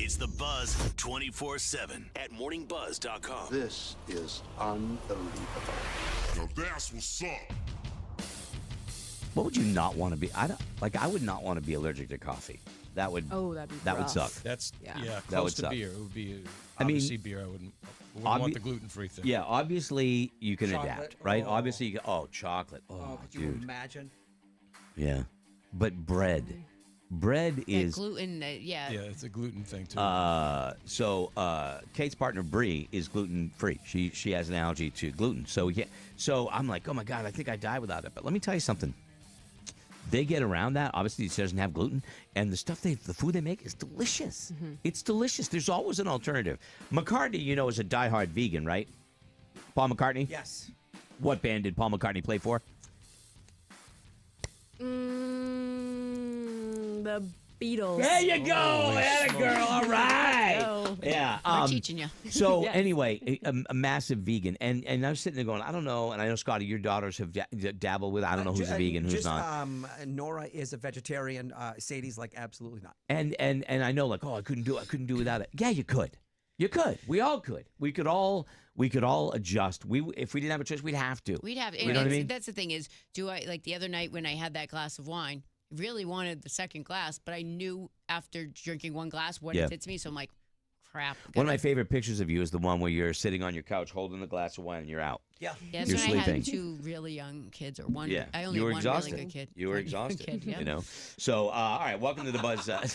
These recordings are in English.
It's The Buzz 24/7 at morningbuzz.com. This is unbelievable. Now that's what's up. What would you not want to be? I would not want to be allergic to coffee. That would. Oh, that'd be that would rough. suck. That's Yeah. close That would to suck. beer. It would be I mean, obviously beer. I wouldn't want the gluten-free thing. Yeah, obviously you can Chocolate, adapt, right? oh. Obviously, chocolate. Oh, Could you dude. imagine? Yeah, but bread is. gluten. Yeah. Yeah, it's a gluten thing too. So Kate's partner Bree is gluten free. She has an allergy to gluten. So I'm like, oh my god, I think I die without it. But let me tell you something. They get around that. Obviously, it doesn't have gluten, and the food they make is delicious. Mm-hmm. It's delicious. There's always an alternative. McCartney, is a diehard vegan, right? Paul McCartney. Yes. What band did Paul McCartney play for? The Beatles. There you go, that girl. All right. Oh. Yeah. We're teaching you. So Yes. anyway, a massive vegan, and I was sitting there going, I don't know, and I know Scotty, your daughters have dabbled with. I don't know who's a vegan, who's not. Nora is a vegetarian. Sadie's like absolutely not. And I know, like, I couldn't do without it. Yeah, you could. You could. We all could. We could all adjust. If we didn't have a choice, we'd have to. We'd have. You know what I mean? That's the thing is, like the other night when I had that glass of wine, I really wanted the second glass, but I knew after drinking one glass what it did to me. So I'm like, crap. One of my favorite pictures of you is the one where you're sitting on your couch holding the glass of wine and you're out. Yeah. That's You're when I sleeping. had two really young kids, or one. Yeah. I only You were had one exhausted. really good kid. You were One young exhausted. Kid, yeah. So, all right, welcome to the Buzz. That's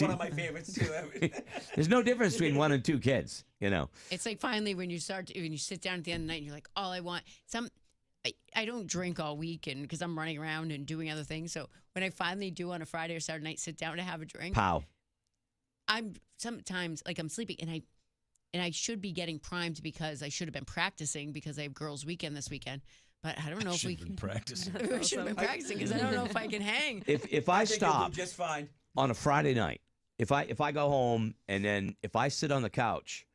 one of my favorites too. There's no difference between one and two kids, It's like finally when you sit down at the end of the night and you're like, all I want, I don't drink all week and because I'm running around and doing other things. So when I finally do on a Friday or Saturday night sit down to have a drink, Pow. I'm sometimes like I'm sleeping and I should be getting primed because I should have been practicing because I have girls' weekend this weekend. But I don't know if we Should have been practicing. I should have been practicing because I don't know if I can hang. If I think you'll do stop just fine. on a Friday night, if I go home and then if I sit on the couch,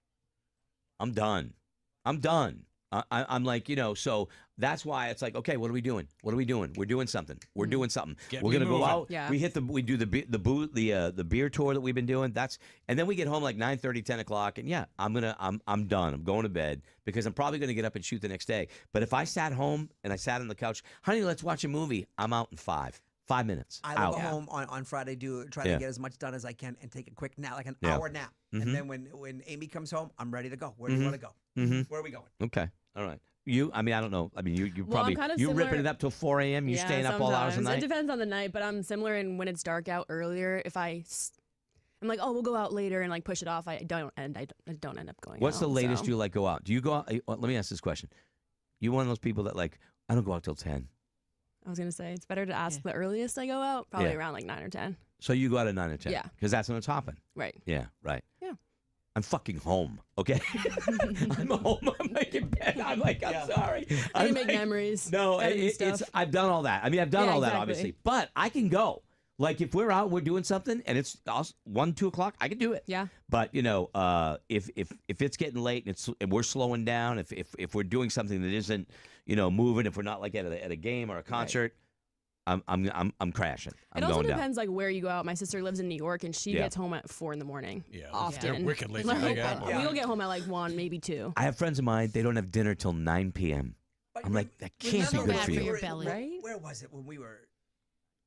I'm done. I'm like, so that's why it's like, okay, what are we doing? We're doing something. We're doing something. Get We're me gonna go moving. out. Yeah. We do the beer tour that we've been doing. And then we get home like 9:30, 10 o'clock, and yeah, I'm done. I'm going to bed because I'm probably gonna get up and shoot the next day. But if I sat home and I sat on the couch, honey, let's watch a movie. I'm out in 5 minutes. I will out. go home on Friday, try Yeah. to get as much done as I can, and take a quick nap, like an Yeah. hour nap. And then when Amy comes home, I'm ready to go. Where do you want to go? Where are we going? Okay, all right. I don't know. I mean, you Well, probably I'm kinda you ripping similar- it up till 4 a.m. You staying up all hours of the sometimes. night. It depends on the night, but I'm similar in when it's dark out earlier. If I'm like, we'll go out later and like push it off, I don't end up going. What's the out, latest so. you like go out? Do you go out? Let me ask this question. You one of those people that like, I don't go out till 10. I was gonna say it's better to ask the earliest I go out, probably Yeah. around like 9 or 10. So you go out at 9 or 10. Yeah. Because that's when it's hopping. Right. Yeah, right. Yeah. I'm fucking home, okay? I'm home. I'm like in bed. I'm like, I'm sorry. I I'm make like, memories. No, editing it's stuff. I've done all that. I mean, I've done Yeah, all that, exactly. obviously. But I can go. Like, if we're out, we're doing something, and it's 1, 2 o'clock, I can do it. Yeah. But if it's getting late and we're slowing down, if we're doing something that isn't moving, if we're not like at a game or a concert, I'm crashing. I'm It also going down. depends like where you go out. My sister lives in New York and she Yeah. gets home at 4 a.m. Yeah, often. they're wicked late. Like, They got- We'll get home at like 1, maybe 2. I have friends of mine. They don't have dinner till 9 p.m. But I'm like, that can't be remember good bad for for you. your belly. Right? Where was it when we were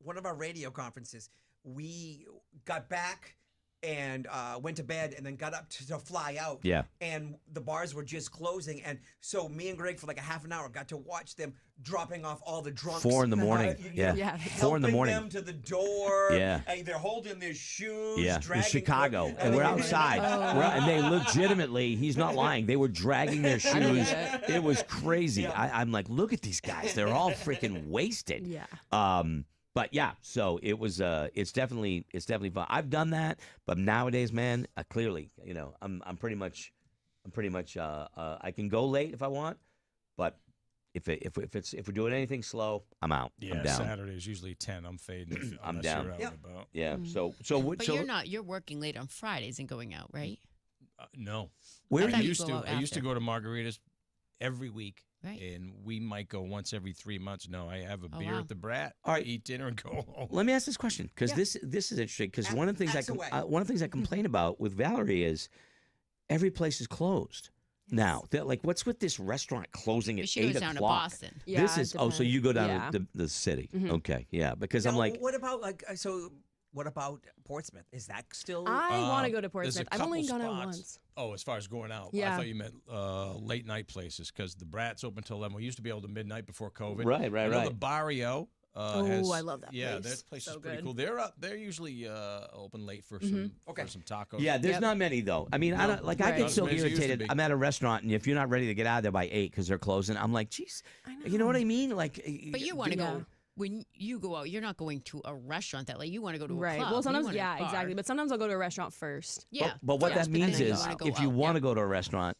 one of our radio conferences? We got back and went to bed and then got up to fly out. Yeah. And the bars were just closing. And so me and Greg for like a half an hour got to watch them dropping off all the drunks. 4 in the morning. Yeah. Yeah. 4 in the helping morning. them to the door. Yeah. And they're holding their shoes. Yeah, in dragging Chicago, them, and we're they- outside, and they legitimately, he's not lying, they were dragging their shoes. It was crazy. I'm like, look at these guys, they're all freaking wasted. Yeah. But yeah, so it was. It's definitely fun. I've done that, but nowadays, man, clearly, I'm pretty much. I can go late if I want, but if we're doing anything slow, I'm out. Yeah, I'm down. Saturday is usually 10. I'm fading. I'm unless down. You're out Yep. and about. Yeah. So what? But So you're not. You're working late on Fridays and going out, right? No. where I are thought you? you go out I used to after. go to margaritas every week Right. And we might go once every 3 months. No, I have a beer wow. at the Brat. All right. Eat dinner and go home. Let me ask this question because this is interesting because one of the things Ask away. one of the things I complain about with Valerie is every place is closed now. They're like, what's with this restaurant closing at She 8 goes down to o'clock? Boston. Yeah, This it is so depends. you go down Yeah. to the city. Okay, yeah, because Now, I'm like, what about what about Portsmouth? Is that still? I want to go to There's a Portsmouth. I've only couple gone out spots. once. Oh, as far as going out. I Yeah. thought you meant late night places because the Brat's open till 11. We used to be able to midnight before COVID. Right, I know right. the Barrio. Oh, I love that Yeah, place. that place So is pretty good. cool. They're up. They're usually open late for some tacos. yeah, there's Yep. not many though. I mean, I don't like. I Right. get Not so as many as there used to irritated. be. I'm at a restaurant, and if you're not ready to get out of there by 8 because they're closing, I'm like, geez, you know what I mean? Like, But you want to Yeah. go when you go out. You're not going to a restaurant that late. You want to go to a Right. club. Well, You sometimes, want a yeah, bar. exactly. But sometimes I'll go to a restaurant first. Yeah. But what Yeah, that means depending is, on you wanna go if you out. want to Yeah. go to a restaurant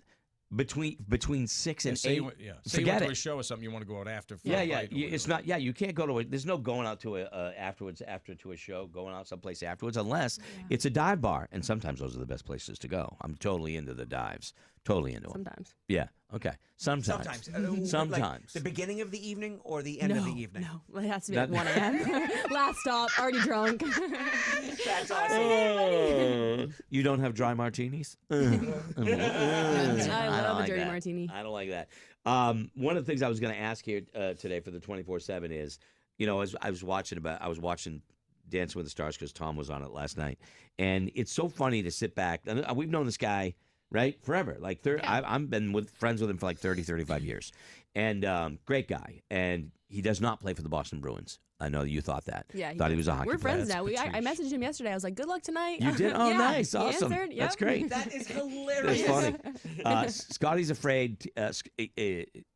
between 6 and Say 8, you went, say you went forget to it. a show or something, you want to go out after. For Yeah, a yeah. bite or It's whatever. not. Yeah, you can't go to. There's no going out to afterwards to a show, going out someplace afterwards, unless it's a dive bar, and sometimes those are the best places to go. I'm totally into the dives. Totally into them. Sometimes. Yeah. Okay. Sometimes. Sometimes. Like Sometimes. the beginning of the evening or the end no, of the evening. No, it has to be That- like 1 a.m. Last stop, already drunk. That's awesome. You don't have dry martinis? I don't love a like dirty that. martini. I don't like that. One of the things I was going to ask here today for the 24/7 is, as I was watching Dancing with the Stars because Tom was on it last night, and it's so funny to sit back. And we've known this guy forever. Like I've been friends with him for like 30, 35 years, and great guy. And he does not play for the Boston Bruins. I know you thought that. Yeah, thought he was a hockey We're player. friends now. I messaged him yesterday. I was like, "Good luck tonight." You did? Oh, Yeah, nice, he awesome. answered. That's Yep. great. That is That's hilarious. funny. Scotty's afraid.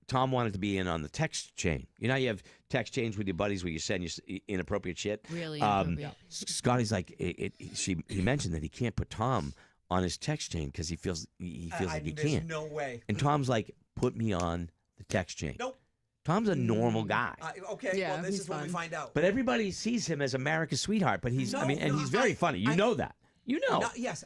Tom wanted to be in on the text chain. You know, how you have text chains with your buddies where you send your inappropriate shit. Really Um, inappropriate. Scotty's like, he mentioned that he can't put Tom on his text chain because he feels like he there's can't. no way. And Tom's like, put me on the text chain. Nope. Tom's a normal guy. Okay, Yeah, well, this he's is when we fun. find out. But everybody sees him as America's sweetheart. But he's, No, and no, he's very funny. You know that. You know. Yes,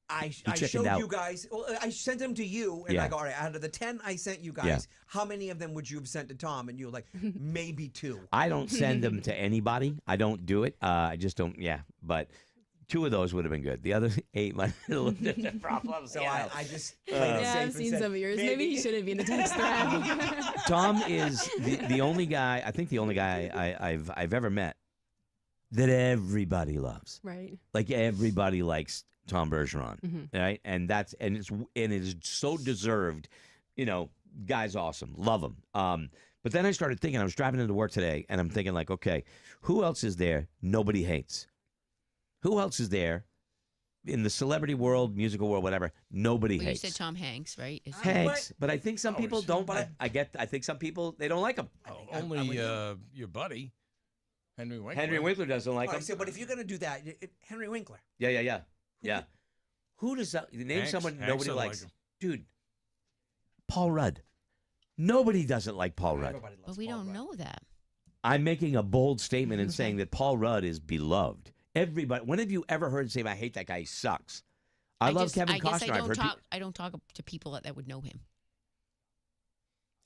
I chickened showed out. you guys. Well, I sent them to you, and Yeah. I go, all right, out of the 10 I sent you guys, Yeah. how many of them would you have sent to Tom? And you were like, maybe 2. I don't send them to anybody. I don't do it. I just don't. Yeah, but 2 of those would have been good. The other 8 might have been a little different problem. So Yeah. I just played it Yeah, safe I've and seen said, some of yours. Maybe he shouldn't be in the text thread. Tom is the only guy. I think the only guy I've ever met that everybody loves. Right. Like everybody likes Tom Bergeron, Mm-hmm. right? And it is so deserved. Guy's awesome, love him. But then I started thinking. I was driving into work today, and I'm thinking like, okay, who else is there nobody hates? Who else is there in the celebrity world, musical world, whatever? Nobody Well, you hates. said Tom Hanks, right? Is- Hanks, but I think some people don't. but I think some people they don't like him. Only your buddy, Henry Winkler. Henry Winkler doesn't like all him. right, so, but if you're going to do that, Henry Winkler. Yeah. Who does that? Name Hanks. someone Hanks nobody don't likes, like him. dude. Paul Rudd. Nobody doesn't like Paul Rudd. Everybody loves But we Paul don't Rudd. know that. I'm making a bold statement and saying that Paul Rudd is beloved. Everybody. When have you ever heard him say, "I hate that guy. He sucks"? I love Kevin I guess Costner. I I've don't heard talk. I don't talk to people that would know him.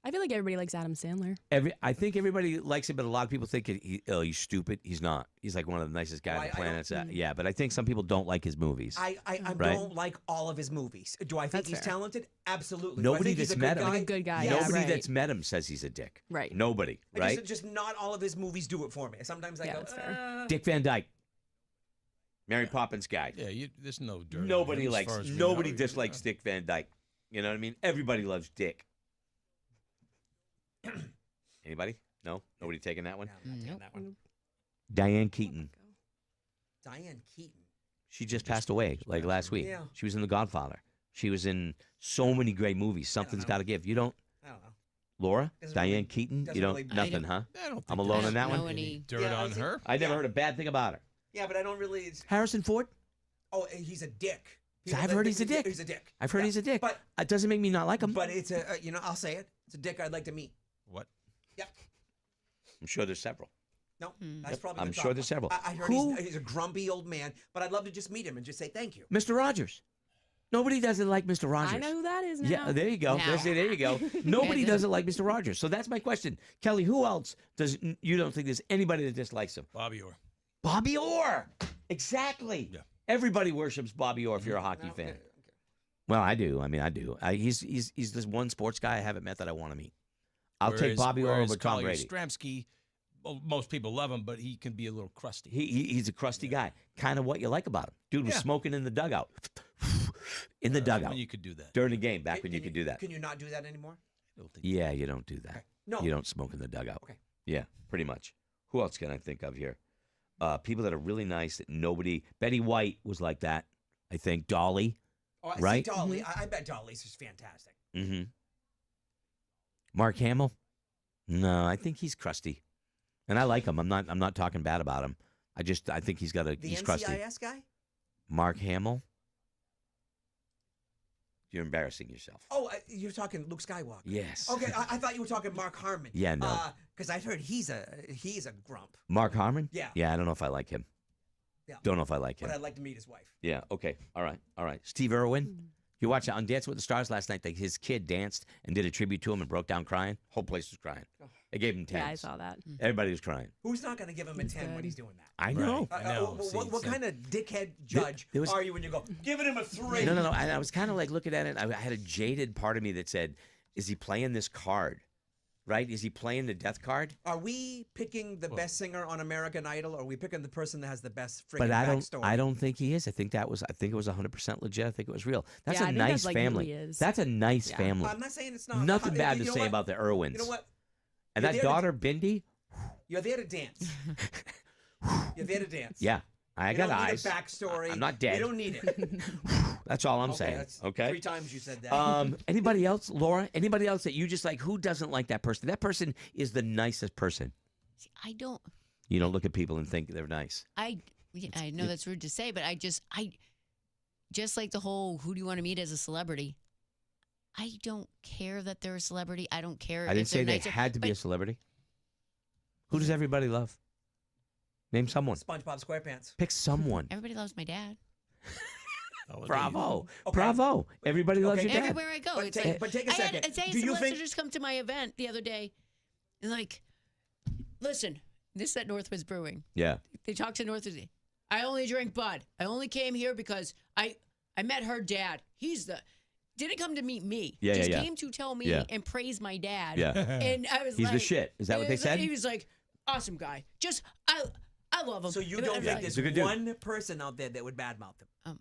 I feel like everybody likes Adam Sandler. I think everybody likes him, but a lot of people think he's stupid. He's not. He's like one of the nicest guys Oh, on the I planet. don't- Yeah, but I think some people don't like his movies. I Right. don't like all of his movies. Do I think That's he's fair. talented? Absolutely. Nobody Do I think that's he's a met good him. guy? Like a good guy. Yes. Yeah, Nobody right. that's met him says he's a dick. Right. Nobody. Right. Just not all of his movies do it for me. Sometimes I Yeah, go, that's fair. Dick Van Dyke. Mary Poppins guy. Yeah, there's no dirt. on Nobody him as likes. far as we Nobody know. dislikes Dick Van Dyke. You know what I mean? Everybody loves Dick. Anybody? No. Nobody taking that one. No, I'm not taking Nope. that one. Diane Keaton. Diane Keaton. She just passed away like last week. Yeah. She was in The Godfather. She was in so many great movies. Something's know. got to give. You don't, I don't know. Laura? Doesn't Diane really- Keaton? doesn't You don't, really- nothing, huh? I don't think I'm alone there's on that know one. any- dirt Yeah, I on see. her. I never Yeah. heard a bad thing about her. Yeah, but I don't really. Harrison Ford? Oh, he's a dick. I've heard he's a dick. He's a dick. I've heard Yeah. he's a dick. But It doesn't make me not like him. but it's a I'll say it. It's a dick I'd like to meet. What? Yeah. I'm sure there's several. No, that's probably. I'm the sure top there's one. several. I heard Who- he's a grumpy old man, but I'd love to just meet him and just say thank you. Mr. Rogers. Nobody doesn't like Mr. Rogers. I know who that is now. Yeah, there you go. Now. There you go. Nobody doesn't like Mr. Rogers. So that's my question. Kelly, who else you don't think there's anybody that dislikes him? Bobby Orr. Bobby Orr. Exactly. Yeah. Everybody worships Bobby Orr if you're a hockey fan. Well, I do. I mean, I do. He's this one sports guy I haven't met that I want to meet. I'll take Bobby Orr over Tom Brady. Yastrzemski, well, most people love him, but he can be a little crusty. He's a crusty guy. Kind of what you like about him. Dude was smoking in the dugout. In the dugout. When you could do that. During the game, back when you could do that. Can you not do that anymore? I don't think Yeah, you don't do that. Okay. No. You don't smoke in the dugout. Okay. Yeah, pretty much. Who else can I think of here? People that are really nice that nobody. Betty White was like that, I think. Dolly. Oh, Right? See, Dolly. I bet Dolly's just fantastic. Mm-hmm. Mark Hamill? No, I think he's crusty. And I like him. I'm not talking bad about him. I think he's The he's NCIS crusty. guy? Mark Hamill? You're embarrassing yourself. Oh, you're talking Luke Skywalker. Yes. Okay, I thought you were talking Mark Harmon. Yeah, no. Because I've heard he's a grump. Mark Harmon? Yeah. Yeah, I don't know if I like him. Yeah. Don't know if I like him. But I'd like to meet his wife. Yeah, okay. All right. Steve Irwin? You watched it on Dancing with the Stars last night. His kid danced and did a tribute to him and broke down crying. Whole place was crying. They gave him 10s. Yeah, I saw that. Everybody was crying. Who's not going to give him a 10 when good. he's doing that? I know. I know. What kind of dickhead judge there was- are you when you go, giving him a 3? No. And I was kind of like looking at it. I had a jaded part of me that said, is he playing this card? Right? Is he playing the death card? Are we picking the best singer on American Idol, or are we picking the person that has the best freaking But backstory? I don't think he is. I think it was 100% legit. I think it was real. That's Yeah, a I think nice that's, like, who family. he is. That's a nice Yeah. family. I'm not saying it's not. Nothing bad to You know say what? about the Irwins. You know what? And You're that there to- daughter, Bindi, You're there to dance. You're there to dance. yeah, I You got don't eyes. need a backstory. I'm not dead. You don't need it. That's all I'm Okay, saying. that's Okay. 3 times you said that. Anybody else, Laura? Anybody else that you just like? Who doesn't like that person? That person is the nicest person. See, I don't. You don't look at people and think they're nice. I know that's rude to say, but I just like the whole who do you want to meet as a celebrity. I don't care that they're a celebrity. I don't care. I didn't if say they're they nicer, had to be but a celebrity. Who does everybody love? Name someone. SpongeBob SquarePants. Pick someone. Everybody loves my dad. Bravo. Okay. Bravo. Everybody loves Okay. your dad. Everywhere I go, But it's take- like. but take a I had second. Italian Do you think- solicitors come to my event the other day, and like, listen, this is at Northwoods Brewing. Yeah. They talk to Northwoods. I only drink Bud. I only came here because I met her dad. Didn't come to meet me. Yeah, Just yeah. came to tell me Yeah. and praise my dad. Yeah. And I was He's like, the shit. Is that what they said? He was like, awesome guy. Just I love him. So you And I don't was think like, there's He's a good dude. one person out there that would badmouth him?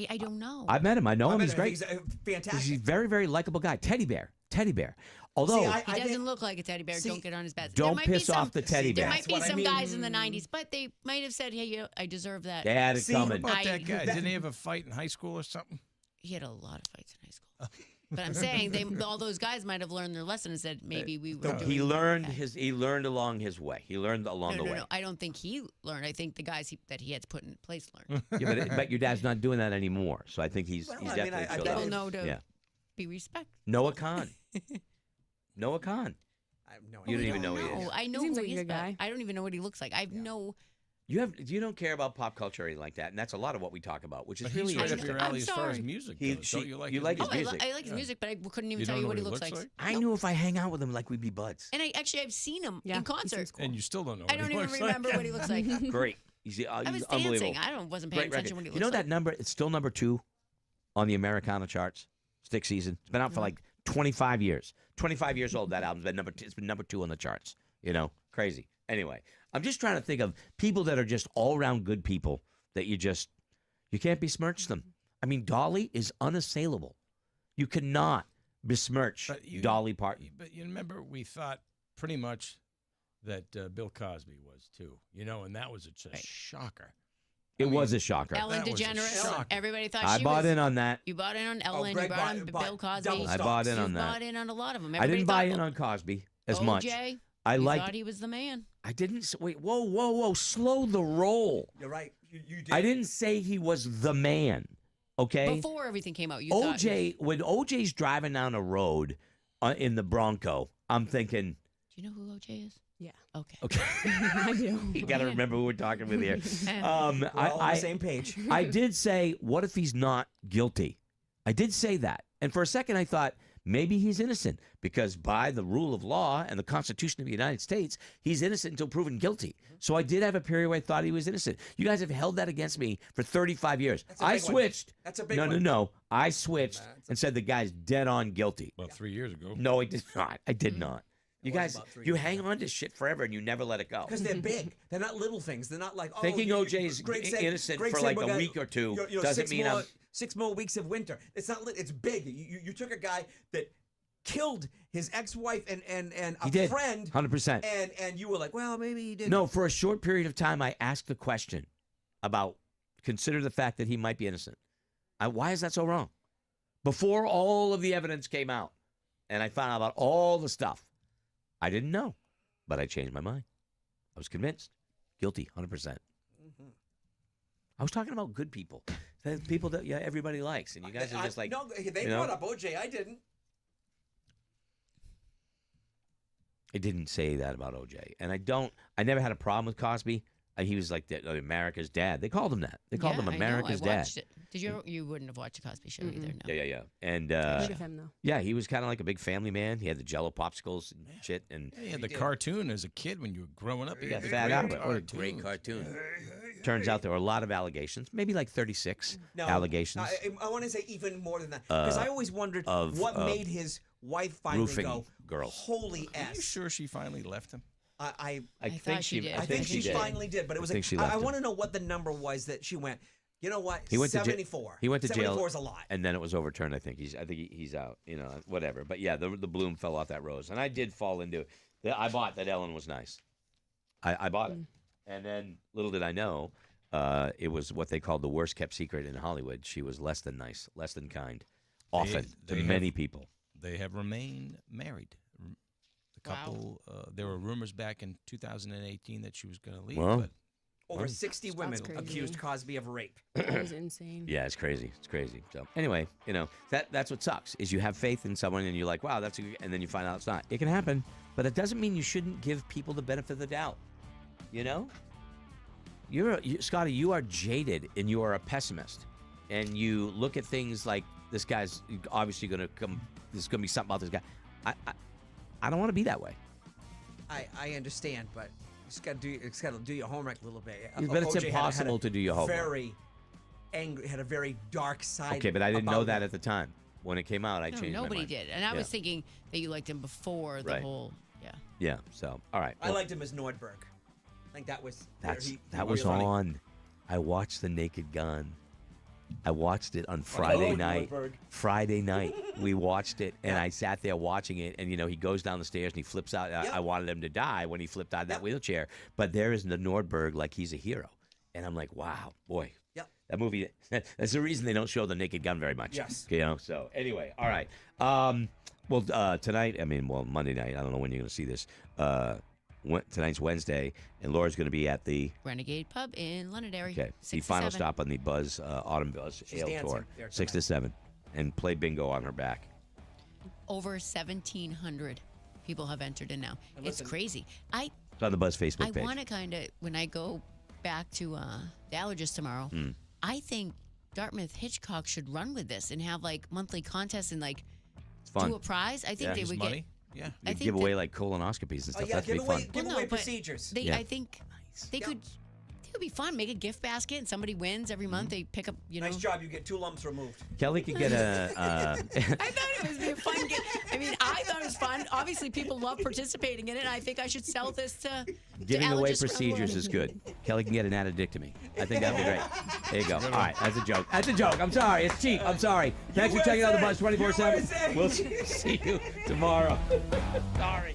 I don't know. I've met him. I know him. I He's bet great. He's fantastic. He's a very, very likable guy. Teddy bear. Although, See, I he doesn't think- look like a teddy bear. See, don't get on his bad. don't There might be piss off some- the teddy There bear. might be That's what I some mean. guys in the '90s, but they might have said, "Hey, I deserve that." they had it See, coming. What about that guy? that- Didn't he have a fight in high school or something? He had a lot of fights in high school. But I'm saying all those guys might have learned their lesson and said maybe we were. He doing learned that. He learned along his way. He learned along the way. No. I don't think he learned. I think the guys that he had to put in place learned. Yeah, but your dad's not doing that anymore. So I think he's Well, he's I mean, definitely I chilled bet out. People know to Yeah. be respectful. Noah Khan. Noah Khan. I have no You idea. don't even know who he is. I know seems who like a he is, good but guy. I don't even know what he looks like. I have no. You don't care about pop culture or anything like that, and that's a lot of what we talk about, which is But really he's right up interesting. your alley as far as sorry. music He- goes. she- Don't you like you his like his music? music. I like his music, but I couldn't even You tell don't you know what he what looks he like. looks I knew if I hang out with him, like we'd be buds. And I've seen him Yeah, in he concert. seems cool. And you still don't know. I what don't he even looks remember like. what he looks like. Great. He's I was unbelievable. dancing. I wasn't paying Great attention record. when he You know looks that like. number? It's still number 2 on the Americana charts. Stick Season. It's been out for like 25 years. 25 years old. That album's been it's been number 2 on the charts. You know, crazy. Anyway, I'm just trying to think of people that are just all around good people that you can't besmirch them. I mean, Dolly is unassailable. You cannot besmirch Dolly Parton. But you remember, we thought pretty much that Bill Cosby was too. You know, and that was a shocker. It was a shocker. Ellen That was a DeGeneres. shocker. Everybody thought I she bought was. in on that. You bought in on Ellen. Greg you bought in bought Bill Cosby. double I bought in You on that. bought in on a lot of them. I Everybody didn't buy thought in on Cosby as OJ, much. I you liked. thought he was the man. I didn't. Wait. Whoa. Slow the roll. You're right. You did. I didn't say he was the man. Okay. Before everything came out, you thought. OJ, when OJ's driving down a road in the Bronco, I'm thinking, Do you know who OJ is? Yeah. Okay. okay, I do. you got to remember who we're talking with here. We're all on the same page. I did say, what if he's not guilty? I did say that. And for a second, I thought maybe he's innocent because by the rule of law and the Constitution of the United States, he's innocent until proven guilty. So I did have a period where I thought he was innocent. You guys have held that against me for 35 years. I switched. That's a big no, one. No. I switched and said the guy's dead on guilty. About 3 years ago. No, I did not. I did not. You was guys, about 3 you years hang on to shit forever and you never let it go. Because they're big. They're not little things. They're not like, oh, Thinking OJ's Greg said- innocent Greg for said like we're a gonna- week or two you know, doesn't 6 mean more, I'm... 6 more weeks of winter. It's not. It's big. You took a guy that killed his ex-wife and He a did. friend, 100%. and you were like, well, maybe he didn't. No, for a short period of time, I asked the question about consider the fact that he might be innocent. Why is that so wrong? Before all of the evidence came out and I found out about all the stuff, I didn't know, but I changed my mind. I was convinced. Guilty, 100%. I was talking about good people, the people that everybody likes, and you guys are just like, no. They you know? brought up OJ. I didn't. I didn't say that about OJ, and I never had a problem with Cosby. He was like America's dad. They called him that. They called him I know. America's I dad. watched it. Did you? You wouldn't have watched the Cosby Show either, no. Yeah. And Heard of him though. yeah, he was kind of like a big family man. He had the Jello popsicles and shit, and He had the cartoon as a kid when you were growing up. He yeah, had the Fat great Albert. What a great cartoon. Turns out there were a lot of allegations, maybe like 36 No, allegations. I want to say even more than that because I always wondered of, what made his wife finally roofing go. girls. Holy Are you S! sure she finally left him? I think she did. I think she did. finally did, but it was think like she left I him. want to know what the number was that she went. You know what? He went to 74. He went to jail. 74 is a lot. And then it was overturned. I think he's out. You know, whatever. But yeah, the bloom fell off that rose, and I did fall into it. I bought that Ellen was nice. I bought it, and then little did I know, it was what they called the worst kept secret in Hollywood. She was less than nice, less than kind, often They to many people. They have remained married. The couple, there were rumors back in 2018 that she was going to leave. Well, but Over 60 women crazy. accused Cosby of rape. That was insane. Yeah, it's crazy. It's crazy. So anyway, you know that's what sucks is you have faith in someone and you're like, wow, that's a good, and then you find out it's not. It can happen, but it doesn't mean you shouldn't give people the benefit of the doubt. You know, Scotty, you are jaded and you are a pessimist, and you look at things like this guy's obviously going to come. There's going to be something about this guy. I don't want to be that way. I understand, but you just got to do your homework a little bit. But it's OJ had impossible a to do your homework. Very angry, had a very dark side. Okay, but I didn't about know that him. at the time. When it came out, I No, changed my nobody mind. did. And I Yeah. was thinking that you liked him before the Right. whole, yeah. Yeah. So all right. I Well, liked him as Nordberg. I think that was that was funny. on. I watched The Naked Gun. I watched it on Friday night. Nordberg. Friday night, we watched it, and I sat there watching it. And you know, he goes down the stairs and he flips out. I wanted him to die when he flipped out of that wheelchair. But there is the Nordberg like he's a hero, and I'm like, wow, boy. Yep. That movie. That's the reason they don't show The Naked Gun very much. Yes. You know. So anyway, all right. Tonight. Monday night. I don't know when you're going to see this. Tonight's Wednesday, and Laura's going to be at the Renegade Pub in Londonderry. the 6 to final 7. stop on the Buzz Autumn Buzz She's Ale dancing Tour, there 6 to 7, and play bingo on her back. Over 1,700 people have entered in now. And It's listen- crazy. It's on the Buzz Facebook I page. want to kind of, when I go back to the allergist tomorrow, I think Dartmouth Hitchcock should run with this and have like monthly contests and like It's fun. do a prize. I think Yeah. they There's would money. get. Yeah. I You think give away that- like colonoscopies and stuff. Oh, yeah, That's give pretty away, fun. give Well, away no, but procedures. They, Yeah. I think they could. It would be fun. Make a gift basket and somebody wins every month. They pick up, you know. Nice job. You get 2 lumps removed. Kelly could get a. I thought it was be a fun game. I mean, I thought it was fun. Obviously, people love participating in it. I think I should sell this to Giving away allergists. procedures is good. Kelly can get an addictomy. I think that'd be great. There you go. All right, that's a joke. That's a joke. I'm sorry. It's cheap. I'm sorry. Thanks for checking out the Buzz 24/7. USA. We'll see you tomorrow. Sorry.